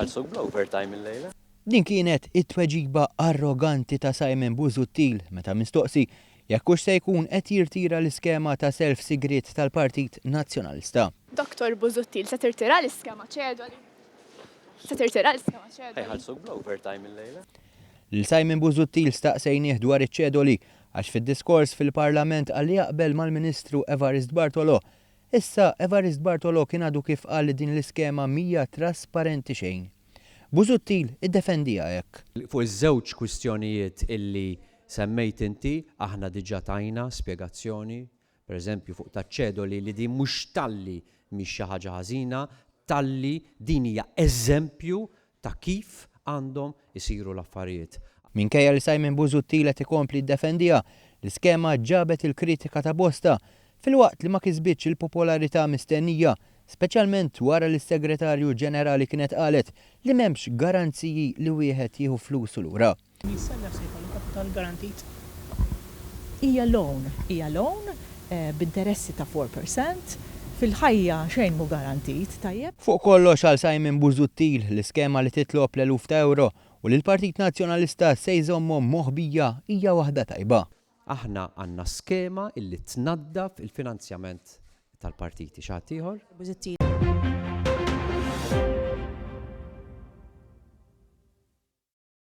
ħajħallsu bl-overtime il-lejla. Din kienet it-tweġiba arroganti ta' Simon Busuttil meta mistoqsi jekk hux se jkun qed jirtira l-iskema ta' self sigriet tal-Partit Nazzjonalista. Dr. Busuttil, se tirtira l-iskema ċedoli? Se tirtira l-iskema ċedoli? Ħajħallsu bl-overtime il-lejla. L-Simon Busuttil staqsejnieh dwar iċ-ċedoli għax fid-diskors fil-Parlament għal jaqbel mal-Ministru Evarist Bartolo. Issa Evarist Bartolo kien għadu kif qal li din l-iskema mija trasparenti xejn. Busuttil iddefendija hekk. Fuq iż-żewġ kwistjonijiet illi semmejt inti, aħna diġà tajna spjegazzjoni, pereżempju fuq taċ-ċedoli li din mhux talli mhix xi ħaġa ħażina, talli din hija eżempju ta' kif għandhom isiru l-affarijiet. Minkejja li Simon Busuttil qed ikompli ddefendija, l-iskema ġabet il-kritika ta' bosta filwaqt li ma kisbitx il-popolarità mistennija, speċjalment wara li s-Segretarju Ġenerali kienet qalet li m'hemmx garanziji li wieħed jieħu flusu lura. Kapital garantit. Hija loan b'interessi ta' 4%, fil-ħajja xejn mu garantit, tajjeb. Fuq kollox għal Simon Busuttil l-iskema li titlob l-eluf ta' euro u li l-Partit Nazzjonalista se jżommhom moħbija hija waħda tajba. Aħna għandna skema illi tnaddaf il-finanzjament tal-partiti xi ħadd ieħor.